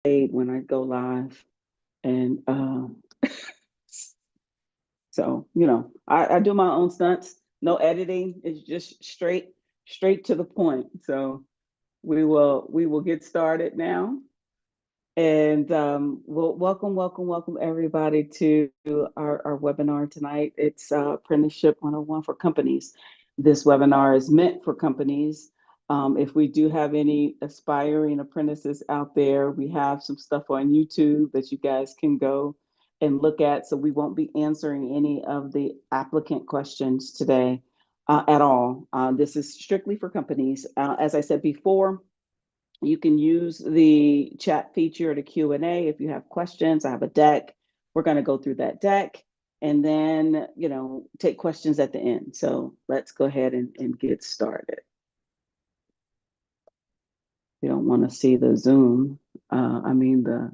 when I go live. And so, I do my own stunts, no editing. It's just straight to the point. So we will get started now. And well, welcome everybody to our webinar tonight. It's Apprenticeship 101 for companies. This webinar is meant for companies. If we do have any aspiring apprentices out there, we have some stuff on YouTube that you guys can go and look at. So we won't be answering any of the applicant questions today at all. This is strictly for companies. As I said before, you can use the chat feature, the Q&A, if you have questions. I have a deck. We're going to go through that deck and then, take questions at the end. So let's go ahead and get started. You don't want to see the Zoom. The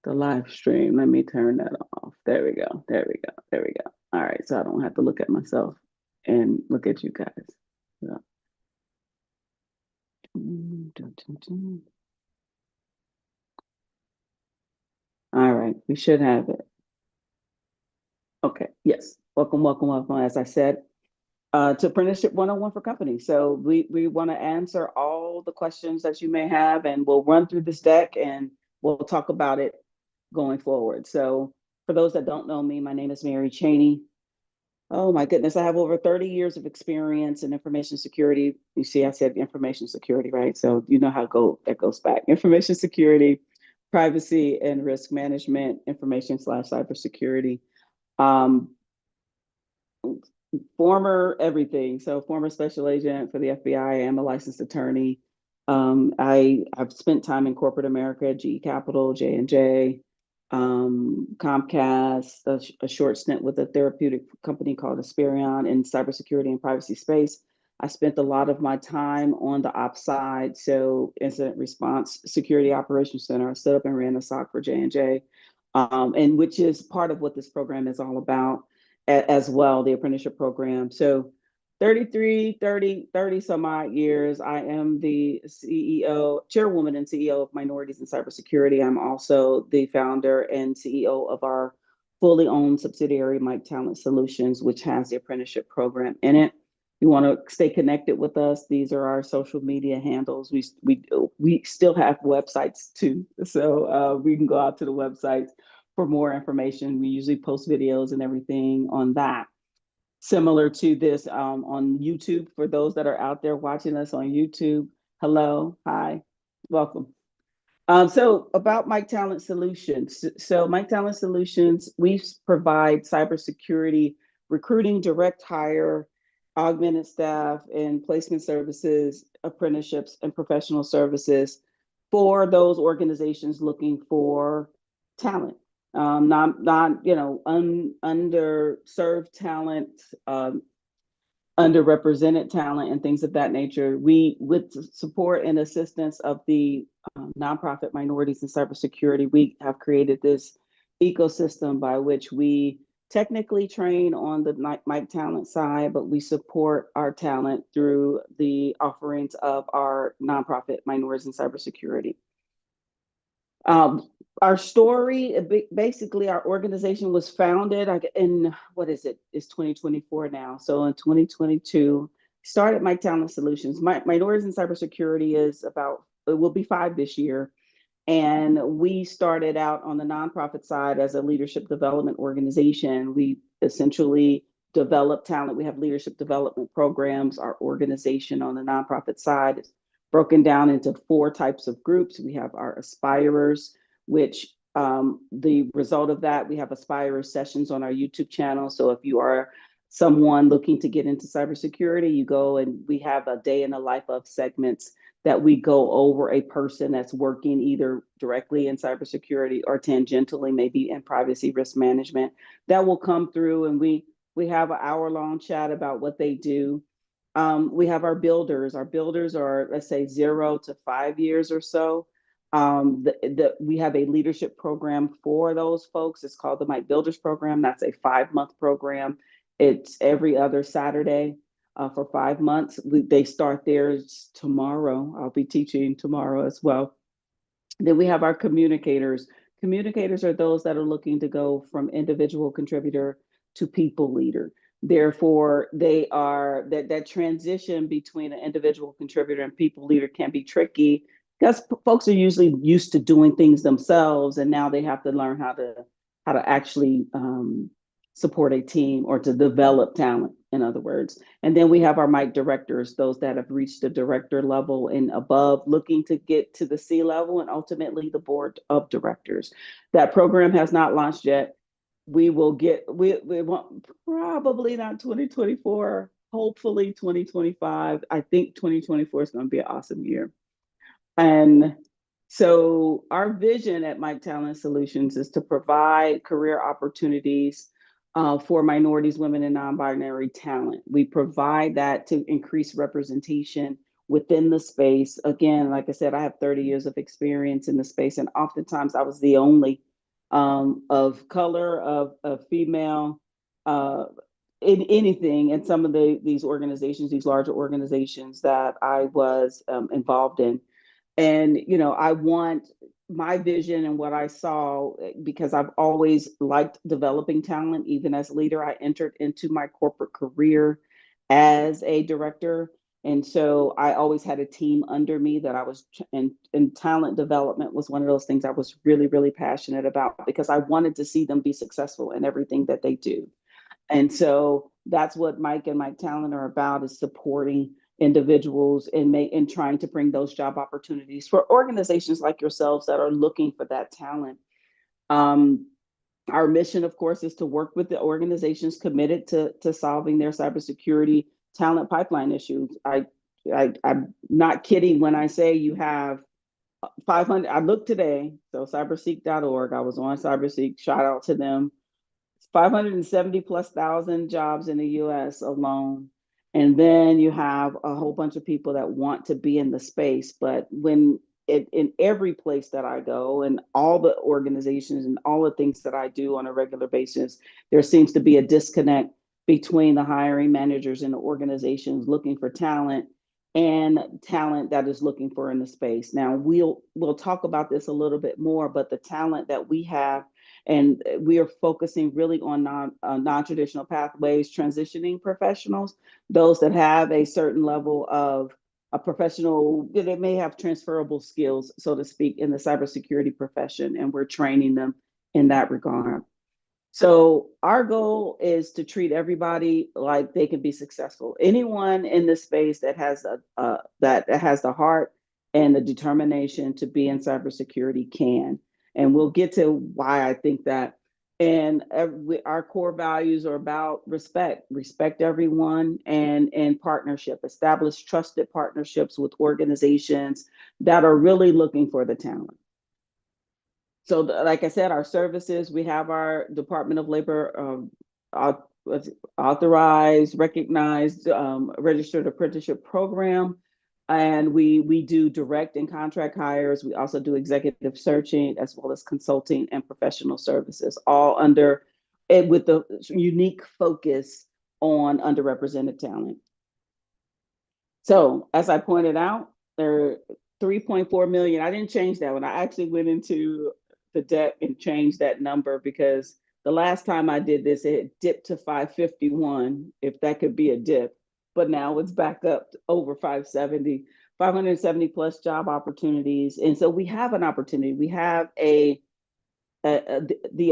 live stream. Let me turn that off. There we go. All right, so I don't have to look at myself and look at you guys. So. All right, we should have it. Okay, yes. Welcome. As I said, to Apprenticeship 101 for companies. So we want to answer all the questions that you may have, and we'll run through this deck and we'll talk about it going forward. So for those that don't know me, my name is Mary Cheney. Oh my goodness, I have over 30 years of experience in information security. You see, I said information security, right? So you know how that goes back. Information security, privacy and risk management, information/cybersecurity. Former everything. So former special agent for the FBI. I am a licensed attorney. I've spent time in corporate America, GE Capital, J&J, Comcast, a short stint with a therapeutic company called Asperion in cybersecurity and privacy space. I spent a lot of my time on the ops side, so incident response, security operations center. I set up and ran a SOC for J&J, and which is part of what this program is all about as well, the apprenticeship program. So 30 some odd years. I am the chairwoman and CEO of Minorities in Cybersecurity. I'm also the founder and CEO of our fully owned subsidiary, MiC Talent Solutions, which has the apprenticeship program in it. You want to stay connected with us. These are our social media handles. We still have websites too. So we can go out to the websites for more information. We usually post videos and everything on that. Similar to this on YouTube, for those that are out there watching us on YouTube, hello, hi, welcome. So about MiC Talent Solutions. So MiC Talent Solutions, we provide cybersecurity recruiting, direct hire, augmented staff, and placement services, apprenticeships, and professional services for those organizations looking for talent. Not underserved talent, underrepresented talent, and things of that nature. We, with support and assistance of the nonprofit Minorities in Cybersecurity, we have created this ecosystem by which we technically train on the MiC talent side, but we support our talent through the offerings of our nonprofit Minorities in Cybersecurity. Our story, basically, our organization was founded in, what is it? It's 2024 now. So in 2022, started MiC Talent Solutions. Minorities in Cybersecurity it will be 5 this year. And we started out on the nonprofit side as a leadership development organization. We essentially develop talent. We have leadership development programs. Our organization on the nonprofit side is broken down into 4 types of groups. We have our aspirers, which the result of that, we have aspirer sessions on our YouTube channel. So if you are someone looking to get into cybersecurity, you go and we have a day in the life of segments that we go over a person that's working either directly in cybersecurity or tangentially, maybe in privacy risk management. That will come through, and we have an hour-long chat about what they do. We have our builders. Our builders are, let's say, 0 to 5 years or so. We have a leadership program for those folks. It's called the MiC Builders Program. That's a 5-month program. It's every other Saturday for 5 months. They start theirs tomorrow. I'll be teaching tomorrow as well. Then we have our communicators. Communicators are those that are looking to go from individual contributor to people leader. Therefore, they are that transition between an individual contributor and people leader can be tricky because folks are usually used to doing things themselves, and now they have to learn how to actually support a team or to develop talent, in other words. And then we have our MiC directors, those that have reached the director level and above, looking to get to the C level and ultimately the board of directors. That program has not launched yet. We want probably not 2024, hopefully 2025. I think 2024 is going to be an awesome year. And so our vision at Mike Talent Solutions is to provide career opportunities for minorities, women, and non-binary talent. We provide that to increase representation within the space. Again, like I said, I have 30 years of experience in the space, and oftentimes I was the only of color, of female, in anything in some of these organizations, these larger organizations that I was involved in. And, I want my vision and what I saw, because I've always liked developing talent. Even as leader, I entered into my corporate career as a director. And so I always had a team under me that I was, and talent development was one of those things I was really, really passionate about because I wanted to see them be successful in everything that they do. And so that's what Mike and Mike Talent are about, is supporting individuals and trying to bring those job opportunities for organizations like yourselves that are looking for that talent. Um, our mission, of course, is to work with the organizations committed to solving their cybersecurity talent pipeline issues. I'm not kidding when I say you have 500. I looked today, so cyberseek.org. I was on cyberseek. Shout out to them. 570 plus thousand jobs in the US alone. And then you have a whole bunch of people that want to be in the space. But in every place that I go and all the organizations and all the things that I do on a regular basis, there seems to be a disconnect between the hiring managers and the organizations looking for talent and talent that is looking for in the space. Now we'll talk about this a little bit more, but the talent that we have, and we are focusing really on non-traditional pathways, transitioning professionals, those that have a certain level of a professional, they may have transferable skills, so to speak, in the cybersecurity profession, and we're training them in that regard. So our goal is to treat everybody like they can be successful. Anyone in this space that has that has the heart and the determination to be in cybersecurity can. And we'll get to why I think that. And our core values are about respect everyone, and partnership, establish trusted partnerships with organizations that are really looking for the talent. So, like I said, our services, we have our Department of Labor authorized, recognized, registered apprenticeship program. And we do direct and contract hires. We also do executive searching as well as consulting and professional services, all under it with the unique focus on underrepresented talent. So as I pointed out, there are 3.4 million. I didn't change that one. I actually went into the deck and changed that number because the last time I did this, it dipped to 551, if that could be a dip. But now it's back up to over 570, 570 plus job opportunities. And so we have an opportunity. We have the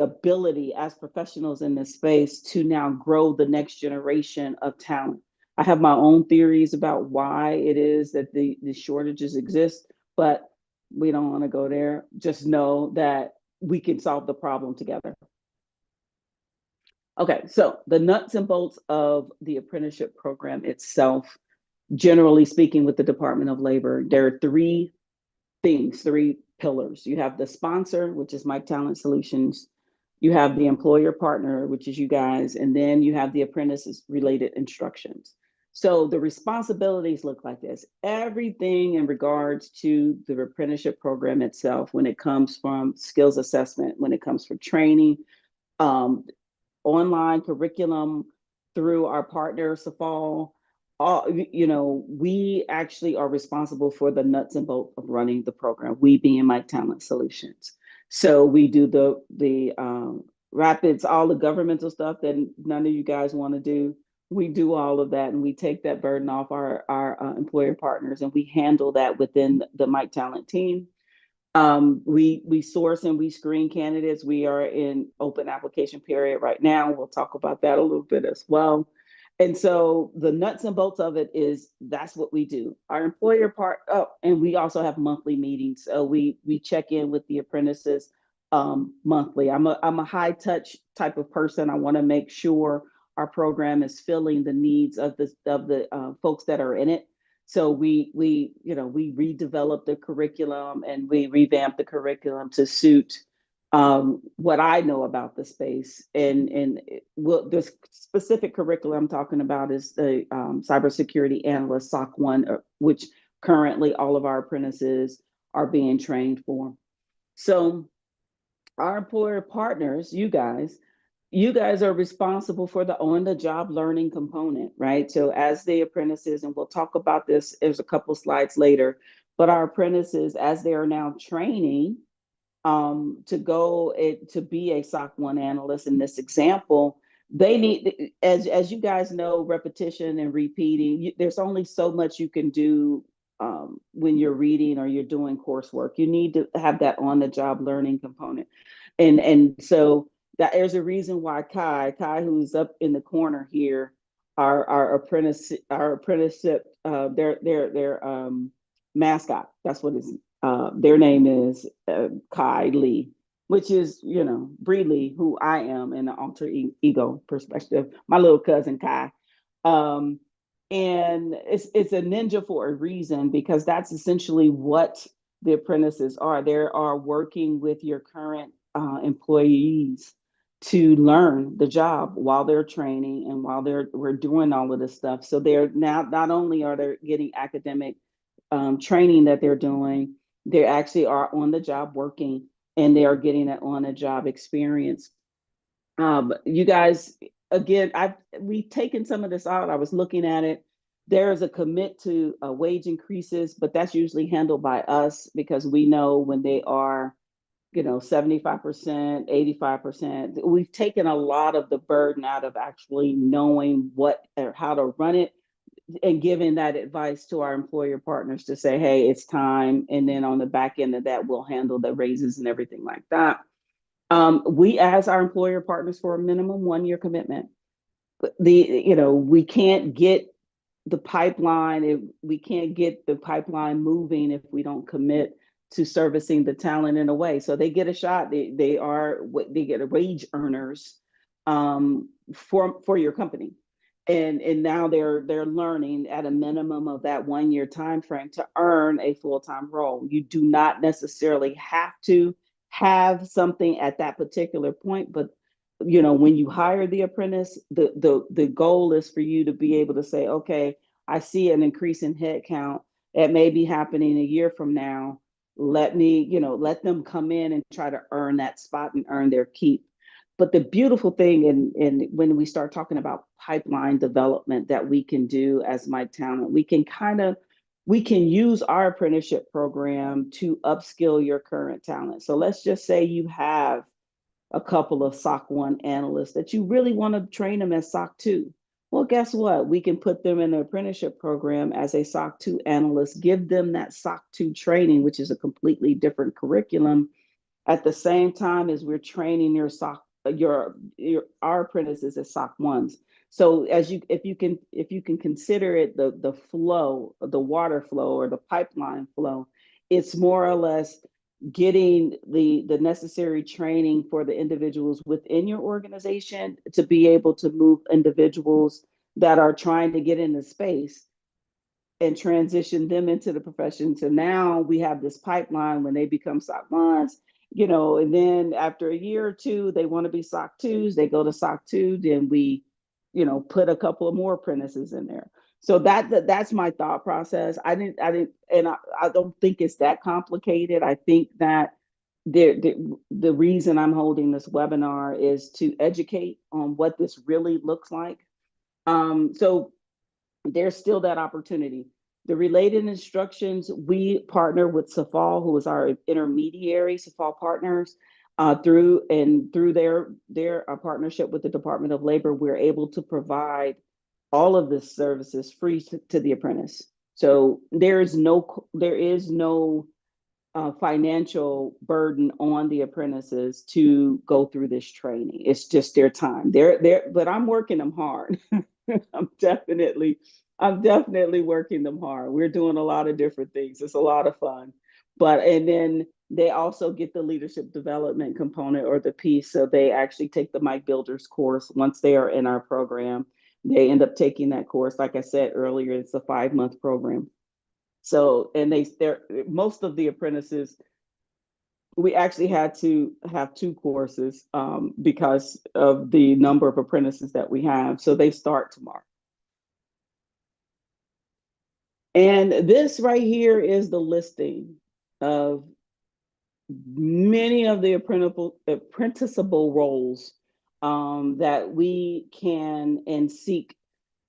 ability as professionals in this space to now grow the next generation of talent. I have my own theories about why it is that the shortages exist, but we don't want to go there. Just know that we can solve the problem together. Okay, so the nuts and bolts of the apprenticeship program itself, generally speaking, with the Department of Labor, there are three things, three pillars. You have the sponsor, which is Mike Talent Solutions. You have the employer partner, which is you guys, and then you have the apprentices related instructions. So the responsibilities look like this. Everything in regards to the apprenticeship program itself, when it comes from skills assessment, when it comes from training, online curriculum through our partner, Safal, all, we actually are responsible for the nuts and bolts of running the program. We being My Talent Solutions. So we do the rapids, all the governmental stuff that none of you guys want to do. We do all of that, and we take that burden off our employer partners, and we handle that within the My Talent team. We source and we screen candidates. We are in open application period right now. We'll talk about that a little bit as well. And so the nuts and bolts of it is that's what we do. Our employer part, oh, and we also have monthly meetings. So we check in with the apprentices monthly. I'm a high touch type of person. I want to make sure our program is filling the needs of the folks that are in it. So we redeveloped the curriculum and we revamped the curriculum to suit what I know about the space. And the specific curriculum I'm talking about is the cybersecurity analyst SOC 1, which currently all of our apprentices are being trained for. So our employer partners, you guys are responsible for the on-the-job learning component, right? So as the apprentices, and we'll talk about this, there's a couple slides later, but our apprentices, as they are now training to go to be a SOC 1 analyst in this example, they need, as you guys know, repetition and repeating. There's only so much you can do when you're reading or you're doing coursework. You need to have that on-the-job learning component, and so that there's a reason why Kai, who's up in the corner here, our apprenticeship, their mascot. That's what it's. Their name is Kai Lee, which is, Bree Lee, who I am in an alter ego perspective, my little cousin Kai. Um, and it's a ninja for a reason, because that's essentially what the apprentices are. They are working with your current employees to learn the job while they're training and while we're doing all of this stuff. So they're now, not only are they getting academic training that they're doing, they actually are on the job working, and they are getting that on the job experience. You guys, again, we've taken some of this out. I was looking at it. There is a commit to wage increases, but that's usually handled by us, because we know when they are, 75%, 85%. We've taken a lot of the burden out of actually knowing what or how to run it, and giving that advice to our employer partners to say, hey, it's time. And then on the back end of that, we'll handle the raises and everything like that. We ask our employer partners for a minimum 1-year commitment. We can't get the pipeline moving if we don't commit to servicing the talent in a way. So they get a shot. They get a wage earners for your company. And now they're learning at a minimum of that 1-year time frame to earn a full-time role. You do not necessarily have to have something at that particular point, but when you hire the apprentice, the goal is for you to be able to say, okay, I see an increase in headcount. It may be happening a year from now. Let them come in and try to earn that spot and earn their keep. But the beautiful thing, and when we start talking about pipeline development that we can do as My Talent, we can use our apprenticeship program to upskill your current talent. So let's just say you have a couple of SOC 1 analysts that you really want to train them as SOC 2. Well, guess what? We can put them in the apprenticeship program as a SOC 2 analyst, give them that SOC 2 training, which is a completely different curriculum, at the same time as we're training our apprentices as SOC 1s. So if you can consider it the flow, the water flow or the pipeline flow, it's more or less getting the necessary training for the individuals within your organization to be able to move individuals that are trying to get into space and transition them into the profession. So now we have this pipeline when they become SOC 1s, and then after a year or two, they want to be SOC 2s, they go to SOC 2, then we, put a couple of more apprentices in there. So that's my thought process. I don't think it's that complicated. I think that the reason I'm holding this webinar is to educate on what this really looks like. So there's still that opportunity. The related instructions, we partner with Safal, who is our intermediary, Safal Partners, through their partnership with the Department of Labor, we're able to provide all of the services free to the apprentice. So there is no financial burden on the apprentices to go through this training. It's just their time. But I'm working them hard. I'm definitely, I'm definitely working them hard. We're doing a lot of different things. It's a lot of fun. And then they also get the leadership development component or the piece. So they actually take the Mike Builders course once they are in our program. They end up taking that course. Like I said earlier, it's a 5-month program. So, and they're most of the apprentices, we actually had to have 2 courses because of the number of apprentices that we have. So they start tomorrow. And this right here is the listing of many of the apprenticeable roles that we can and seek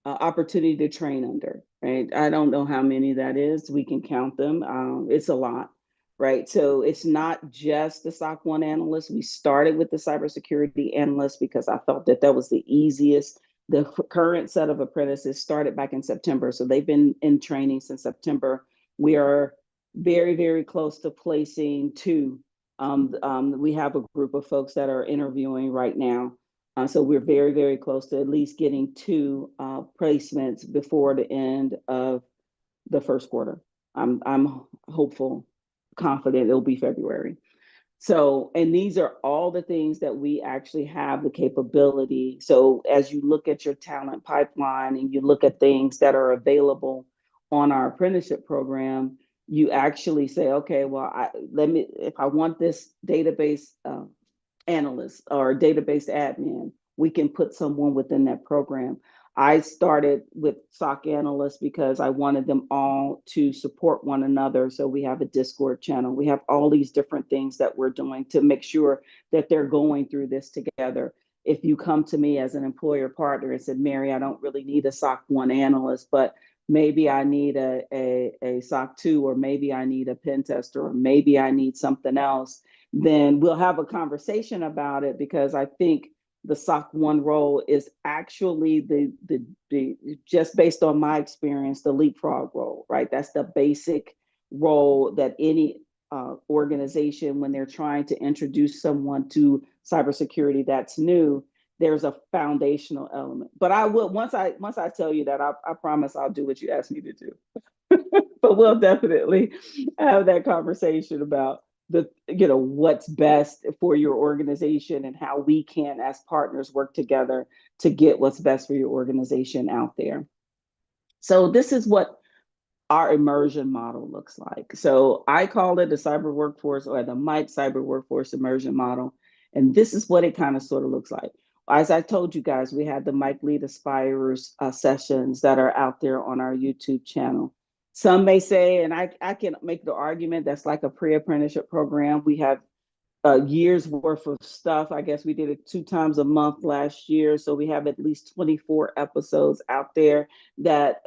opportunity to train under, right? I don't know how many that is. We can count them. It's a lot, right? So it's not just the SOC 1 analyst. We started with the cybersecurity analyst because I felt that that was the easiest. The current set of apprentices started back in September. So they've been in training since September. We are very, very close to placing 2. We have a group of folks that are interviewing right now. So we're very, very close to at least getting 2 placements before the end of the first quarter. I'm hopeful, confident it'll be February. So, and these are all the things that we actually have the capability. So as you look at your talent pipeline and you look at things that are available on our apprenticeship program, you actually say, okay, well, if I want this database analyst or database admin, we can put someone within that program. I started with SOC analysts because I wanted them all to support one another. So we have a Discord channel. We have all these different things that we're doing to make sure that they're going through this together. If you come to me as an employer partner and said, Mary, I don't really need a SOC 1 analyst, but maybe I need a SOC 2, or maybe I need a pen tester, or maybe I need something else, then we'll have a conversation about it, because I think the SOC 1 role is actually the just based on my experience, the leapfrog role, right? That's the basic role that any organization, when they're trying to introduce someone to cybersecurity that's new, there's a foundational element. But I will, once I tell you that, I promise I'll do what you asked me to do. But we'll definitely have that conversation about what's best for your organization and how we can, as partners, work together to get what's best for your organization out there. So this is what our immersion model looks like. So I call it the cyber workforce, or the MiC cyber workforce immersion model. And this is what it kind of sort of looks like. As I told you guys, we had the MiC Lead Aspirers sessions that are out there on our YouTube channel. Some may say, and I can make the argument, that's like a pre-apprenticeship program. We have a year's worth of stuff. I guess we did it 2 times a month last year. So we have at least 24 episodes out there that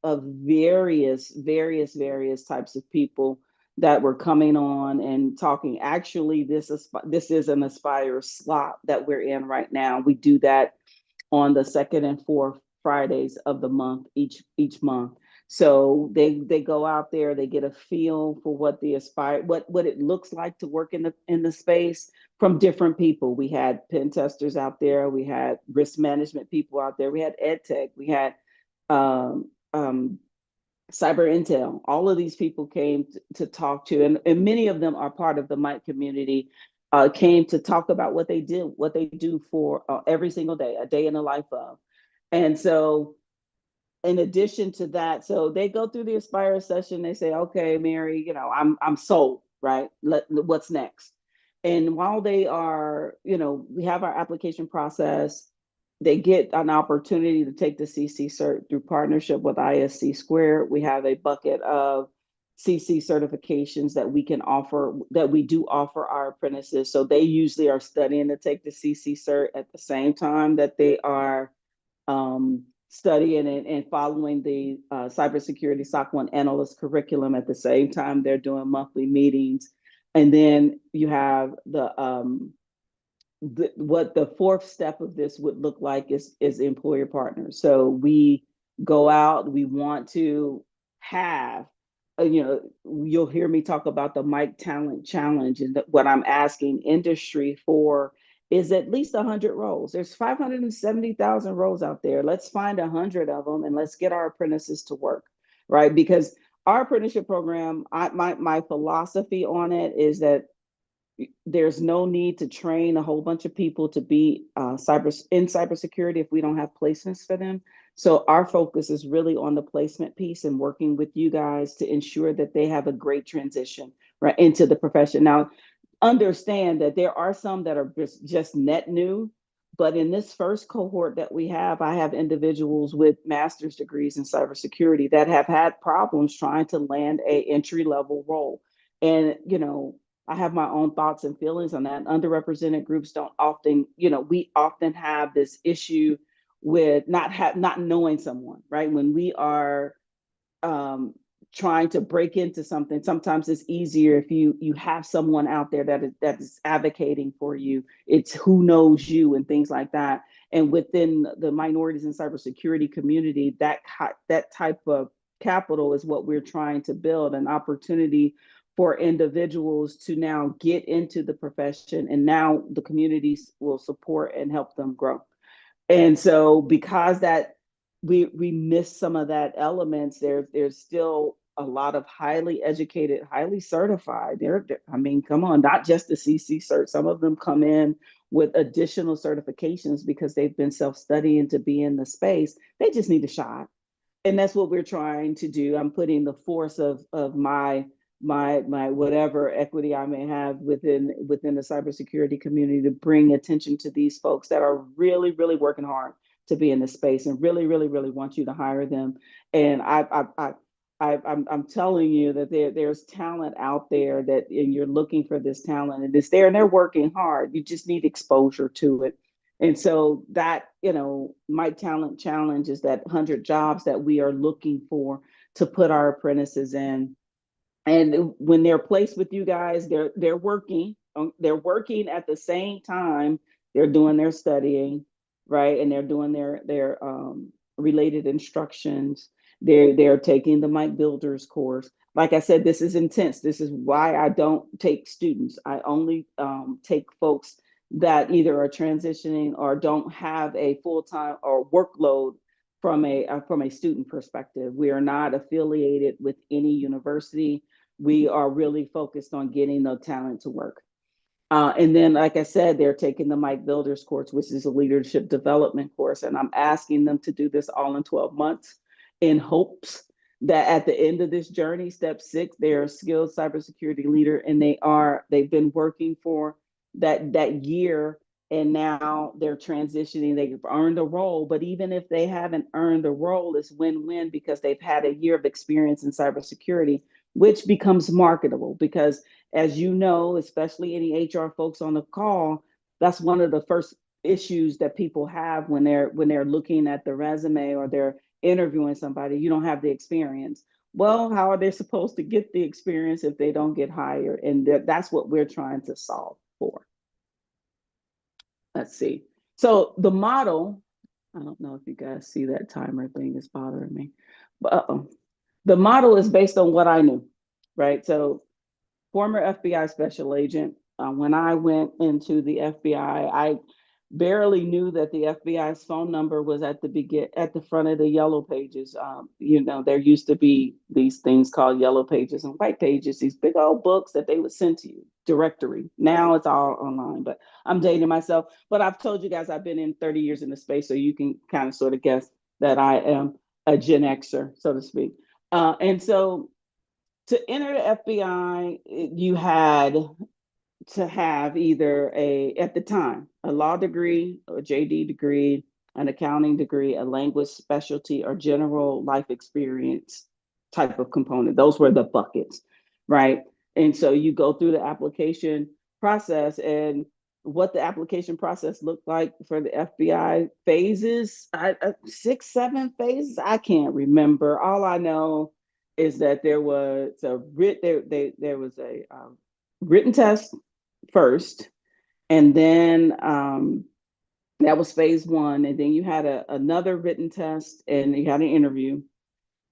of various types of people that were coming on and talking. Actually, this is an Aspire slot that we're in right now. We do that on the 2nd and 4th Fridays of the month, each month. So they go out there, they get a feel for what the what it looks like to work in the space from different people. We had pen testers out there, we had risk management people out there, we had ed tech, we had um, um, cyber intel. All of these people came to talk to, and many of them are part of the MiC community. Came to talk about what they do for every single day, a day in the life of. And so in addition to that, so they go through the Aspire session, they say, okay, Mary, I'm sold, right? What's next? And while they are, we have our application process, they get an opportunity to take the CC cert through partnership with ISC Squared. We have a bucket of CC certifications that we can offer, that we do offer our apprentices. So they usually are studying to take the CC cert at the same time that they are studying and following the cybersecurity SOC 1 analyst curriculum at the same time they're doing monthly meetings. And then you have what the fourth step of this would look like is employer partners. So we go out, we want to have, you'll hear me talk about the MiC Talent Challenge, and what I'm asking industry for is at least 100 roles. There's 570,000 roles out there. Let's find 100 of them and let's get our apprentices to work, right? Because our apprenticeship program, my philosophy on it is that there's no need to train a whole bunch of people to be cybersecurity if we don't have placements for them. So our focus is really on the placement piece and working with you guys to ensure that they have a great transition right into the profession. Now, understand that there are some that are just net new, but in this first cohort that we have, I have individuals with master's degrees in cybersecurity that have had problems trying to land a entry level role. And, I have my own thoughts and feelings on that. Underrepresented groups don't often, we often have this issue with not knowing someone, right? When we are um, trying to break into something, sometimes it's easier if you have someone out there that is advocating for you. It's who knows you and things like that. And within the minorities and cybersecurity community, that type of capital is what we're trying to build, an opportunity for individuals to now get into the profession, and now the communities will support and help them grow. And so because that we miss some of that elements, there's still a lot of highly educated, highly certified. I mean, come on, not just the CC cert. Some of them come in with additional certifications because they've been self-studying to be in the space. They just need a shot. And that's what we're trying to do. I'm putting the force of my whatever equity I may have within the cybersecurity community to bring attention to these folks that are really, really working hard to be in this space and really, really, really want you to hire them. And I'm telling you that there's talent out there and you're looking for this talent, and it's there and they're working hard. You just need exposure to it. And so that, my talent challenge is that 100 jobs that we are looking for to put our apprentices in. And when they're placed with you guys, they're working. They're working at the same time they're doing their studying, right? And they're doing their related instructions. They're taking the MiC Builders course. Like I said, this is intense. This is why I don't take students. I only take folks that either are transitioning or don't have a full-time or workload from a student perspective. We are not affiliated with any university. We are really focused on getting the talent to work. And then, like I said, they're taking the MiC Builders course, which is a leadership development course. And I'm asking them to do this all in 12 months in hopes that at the end of this journey, step 6, they're a skilled cybersecurity leader, and they've been working for that year, and now they're transitioning. They've earned a role, but even if they haven't earned a role, it's win-win because they've had a year of experience in cybersecurity, which becomes marketable. Because as you know, especially any HR folks on the call, that's one of the first issues that people have when they're looking at the resume or they're interviewing somebody. You don't have the experience. Well, how are they supposed to get the experience if they don't get hired? And that's what we're trying to solve for. Let's see. So the model, I don't know if you guys see that timer thing is bothering me, but the model is based on what I knew, right? So former FBI special agent, when I went into the FBI, I barely knew that the FBI's phone number was at the front of the yellow pages. There used to be these things called yellow pages and white pages, these big old books that they would send to you, directory. Now it's all online, but I'm dating myself. But I've told you guys I've been in 30 years in the space, so you can kind of sort of guess that I am a Gen Xer, so to speak. And so to enter the FBI, you had to have either at the time, a law degree, a JD degree, an accounting degree, a language specialty, or general life experience type of component. Those were the buckets, right? And so you go through the application process, and what the application process looked like for the FBI phases. 6, 7 phases. I can't remember. All I know is that there was a written test first, and then that was phase one, and then you had another written test, and you had an interview,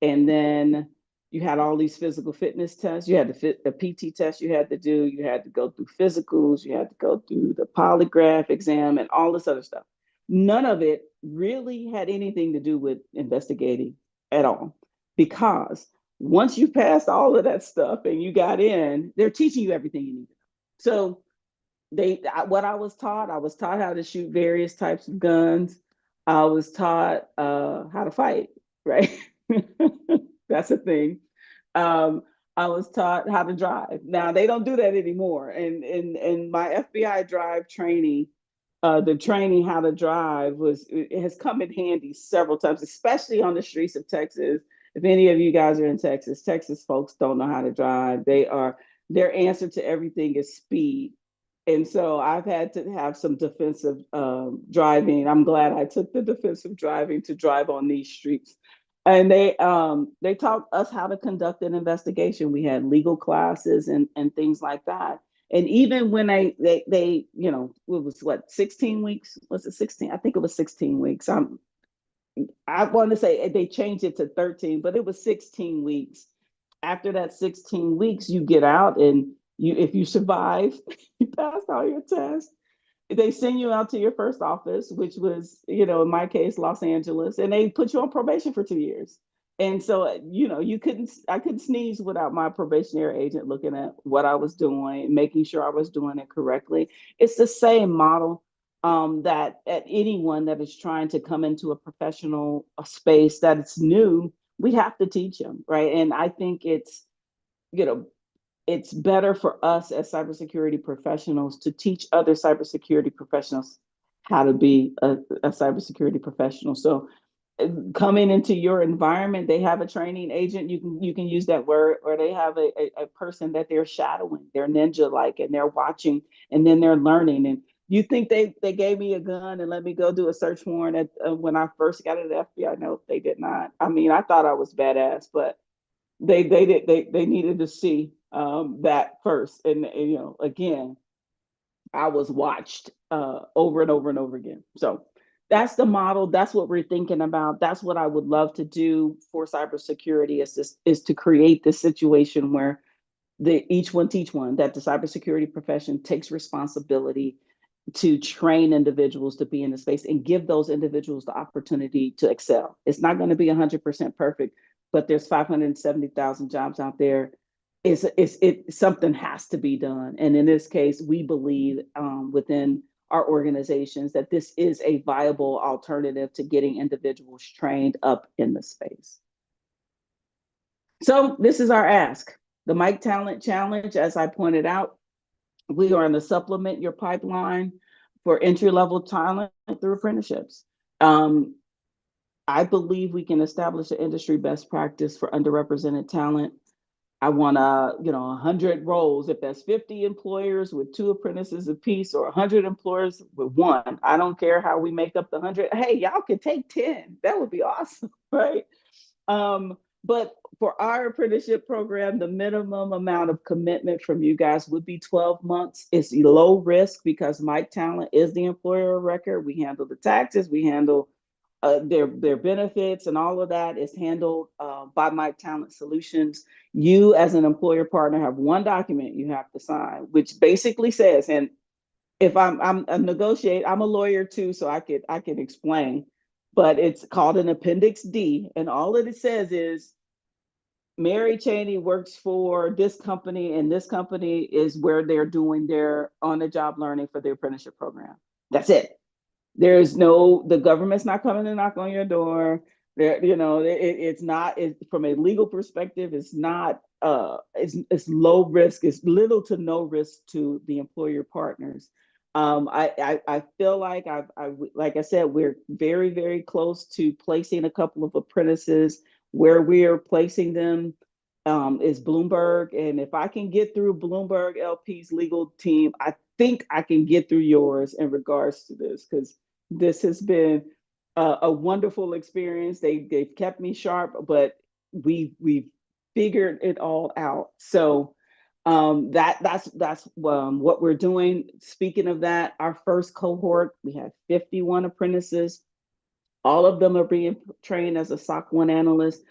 and then you had all these physical fitness tests. You had the PT test you had to do. You had to go through physicals. You had to go through the polygraph exam and all this other stuff. None of it really had anything to do with investigating at all, because once you passed all of that stuff and you got in, they're teaching you everything you need to know. So what I was taught how to shoot various types of guns. I was taught how to fight, right? That's a thing. um, I was taught how to drive. Now they don't do that anymore, and in my FBI drive training, the training how to drive it has come in handy several times, especially on the streets of Texas. If any of you guys are in Texas folks don't know how to drive. Their answer to everything is speed. And so I've had to have some defensive driving. I'm glad I took the defensive driving to drive on these streets. And they taught us how to conduct an investigation. We had legal classes and things like that. And even when they it was what, 16 weeks? Was it 16? I think it was 16 weeks. I want to say they changed it to 13, but it was 16 weeks. After that 16 weeks, you get out, and if you survive, you passed all your tests, they send you out to your first office, which was, in my case, Los Angeles, and they put you on probation for 2 years. And so, I couldn't sneeze without my probationary agent looking at what I was doing, making sure I was doing it correctly. It's the same model, that at anyone that is trying to come into a professional space that it's new, we have to teach them, right? And I think you know, it's better for us as cybersecurity professionals to teach other cybersecurity professionals how to be a cybersecurity professional. So coming into your environment, they have a training agent. You can use that word, or they have a person that they're shadowing. They're ninja like, and they're watching, and then they're learning. And you think they gave me a gun and let me go do a search warrant when I first got at the FBI? No, they did not. I mean, I thought I was badass, but they needed to see that first. And again, I was watched over and over and over again. So that's the model. That's what we're thinking about. That's what I would love to do for cybersecurity, is to create this situation where each one teach one, that the cybersecurity profession takes responsibility to train individuals to be in the space and give those individuals the opportunity to excel. It's not going to be 100% perfect, but there's 570,000 jobs out there. Something has to be done. And in this case, we believe within our organizations that this is a viable alternative to getting individuals trained up in the space. So this is our ask. The MiC Talent Challenge, as I pointed out, we are going to supplement your pipeline for entry-level talent through apprenticeships. I believe we can establish an industry best practice for underrepresented talent. I want 100 roles. If that's 50 employers with 2 apprentices apiece, or 100 employers with 1, I don't care how we make up the 100. Hey, y'all can take 10. That would be awesome, right? But for our apprenticeship program, the minimum amount of commitment from you guys would be 12 months. It's low risk because MiC Talent is the employer of record. We handle the taxes, we handle their benefits, and all of that is handled by MiC Talent Solutions. You, as an employer partner, have one document you have to sign, which basically says, and if I'm a negotiate, I'm a lawyer too, so I can explain, but it's called an Appendix D, and all it says is Mary Cheney works for this company, and this company is where they're doing their on-the-job learning for their apprenticeship program. That's it. The government's not coming to knock on your door. It's not, from a legal perspective, it's not, it's low risk. It's little to no risk to the employer partners. I feel like like I said, we're very, very close to placing a couple of apprentices. Where we are placing them, is Bloomberg. And if I can get through Bloomberg LP's legal team, I think I can get through yours in regards to this, because this has been a wonderful experience. They've kept me sharp, but we've figured it all out. So that's what we're doing. Speaking of that, our first cohort, we had 51 apprentices. All of them are being trained as a SOC 1 analyst,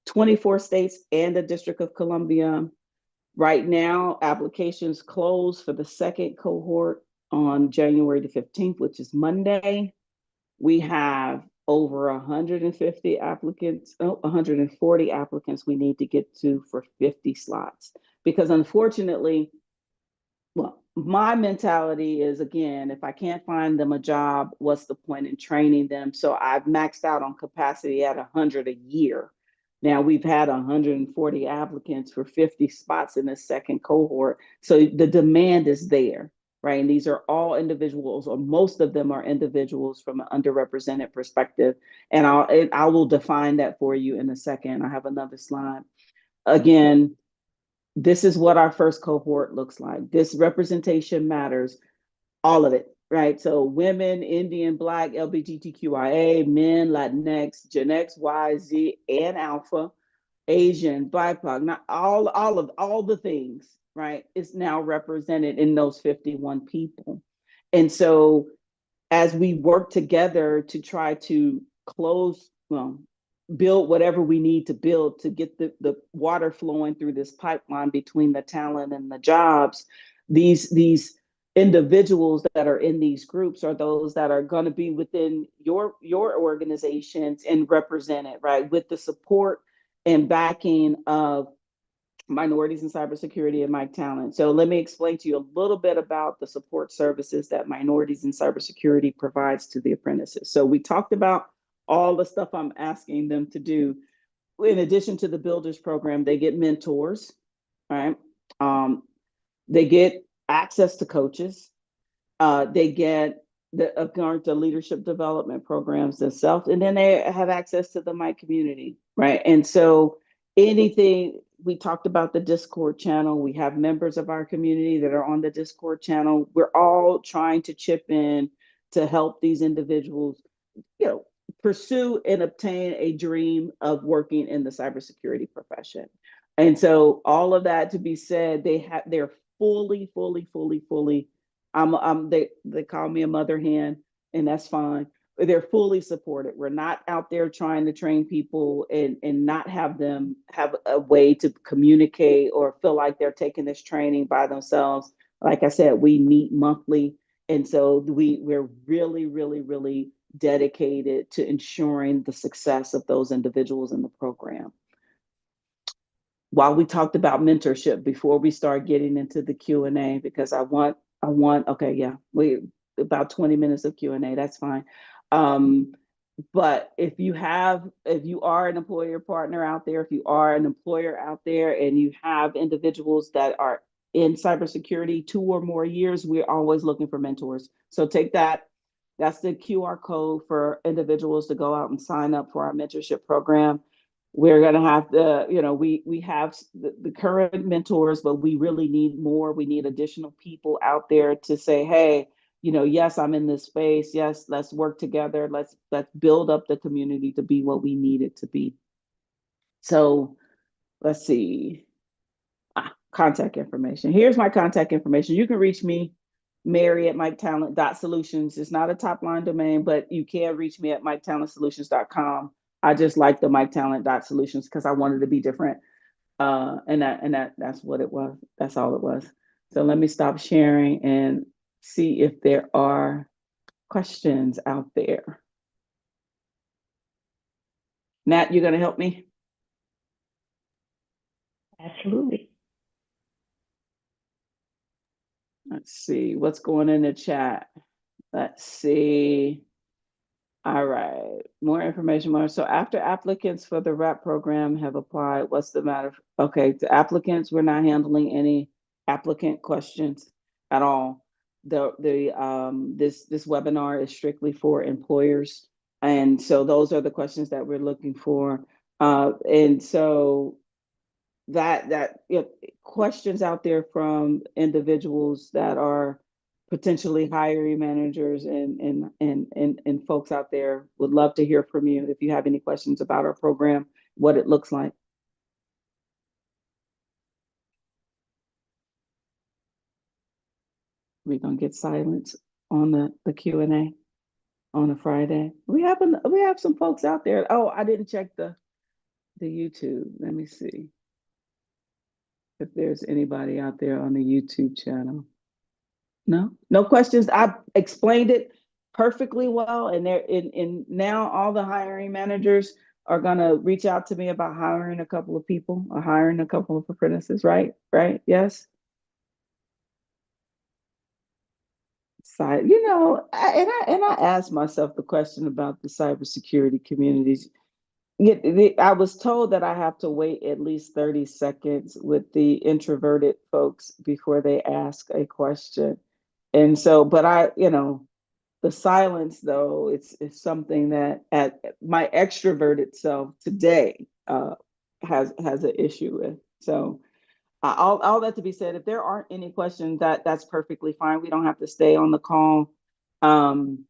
24 states and the District of Columbia. Right now, applications close for the second cohort on January the 15th, which is Monday. We have over 150 applicants, 140 applicants we need to get to for 50 slots. Because unfortunately, well, my mentality is, again, if I can't find them a job, what's the point in training them? So I've maxed out on capacity at 100 a year. Now we've had 140 applicants for 50 spots in the second cohort. So the demand is there, right? And these are all individuals, or most of them are individuals from an underrepresented perspective. And I will define that for you in a second. I have another slide. Again, this is what our first cohort looks like. This representation matters, all of it, right? So women, Indian, Black, LGBTQIA, men, Latinx, Gen X, Y, Z, and Alpha, Asian, BIPOC, not all the things, right? Is now represented in those 51 people. And so as we work together to try to close, well, build whatever we need to build to get the water flowing through this pipeline between the talent and the jobs, these individuals that are in these groups are those that are going to be within your organizations and represented, right, with the support and backing of minorities in cybersecurity and MiC Talent. So let me explain to you a little bit about the support services that minorities in cybersecurity provides to the apprentices. So we talked about all the stuff I'm asking them to do. In addition to the Builders program, they get mentors, right? They get access to coaches. They get the leadership development programs themselves, and then they have access to the MiC community, right? And so anything, we talked about the Discord channel. We have members of our community that are on the Discord channel. We're all trying to chip in to help these individuals, you know, pursue and obtain a dream of working in the cybersecurity profession. And so all of that to be said, they're fully, fully, fully, fully. They call me a mother hen, and that's fine. They're fully supported. We're not out there trying to train people and not have them have a way to communicate or feel like they're taking this training by themselves. Like I said, we meet monthly. And so we're really, really, really dedicated to ensuring the success of those individuals in the program. While we talked about mentorship, before we start getting into the Q&A, because I want, okay, yeah, we about 20 minutes of Q&A, that's fine. But if you are an employer partner out there, if you are an employer out there and you have individuals that are in cybersecurity 2 or more years, we're always looking for mentors. So take that. That's the QR code for individuals to go out and sign up for our mentorship program. We're going to have we have the current mentors, but we really need more. We need additional people out there to say, hey, yes, I'm in this space. Yes, let's work together. Let's build up the community to be what we need it to be. So let's see. Contact information. Here's my contact information. You can reach me, Mary, at MiCTalent.solutions. It's not a top line domain, but you can reach me at MiCTalentSolutions.com. I just like the MiCTalent.solutions because I wanted to be different. And that's what it was. That's all it was. So let me stop sharing and see if there are questions out there. Nat, you gonna help me? Absolutely. Let's see what's going in the chat. Let's see. All right, more information more. So after applicants for the RAP program have applied, what's the matter? Okay, the applicants, we're not handling any applicant questions at all. This webinar is strictly for employers. And so those are the questions that we're looking for. And so that questions out there from individuals that are potentially hiring managers and folks out there. Would love to hear from you if you have any questions about our program, what it looks like. We're gonna get silence on the Q&A on a Friday. We have some folks out there. Oh, I didn't check the YouTube. Let me see if there's anybody out there on the YouTube channel. No, no questions. I explained it perfectly well, and now all the hiring managers are gonna reach out to me about hiring a couple of people or hiring a couple of apprentices, right? Right? Yes. And I asked myself the question about the cybersecurity communities. I was told that I have to wait at least 30 seconds with the introverted folks before they ask a question. And so, but the silence though, it's something that at my extroverted self today has an issue with. So all that to be said, if there aren't any questions, that's perfectly fine. We don't have to stay on the call. Um,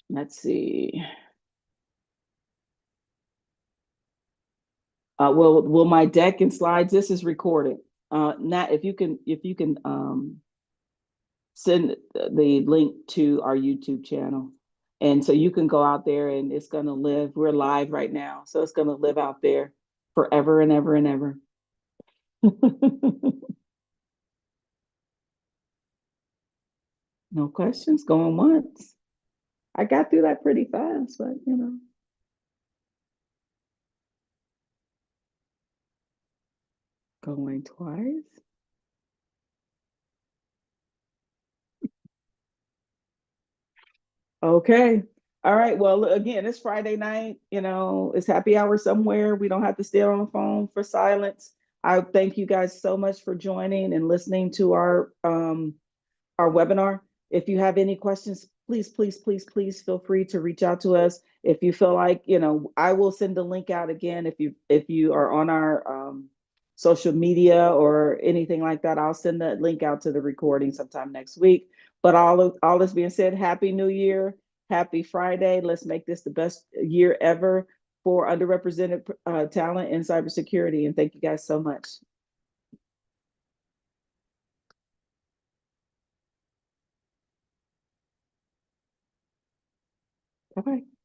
let's see. Will my deck and slides? This is recorded. Nat, if you can send the link to our YouTube channel, and so you can go out there and it's gonna live. We're live right now, so it's gonna live out there forever and ever and ever. No questions. Going once. I got through that pretty fast, but going twice. Okay. All right. Well, again, it's Friday night. It's happy hour somewhere. We don't have to stay on the phone for silence. I thank you guys so much for joining and listening to our webinar. If you have any questions, please, please, please, please feel free to reach out to us. If you feel like, I will send the link out again. If you are on our social media or anything like that, I'll send the link out to the recording sometime next week. But all this being said, Happy New Year, Happy Friday. Let's make this the best year ever for underrepresented talent in cybersecurity. And thank you guys so much. Bye bye.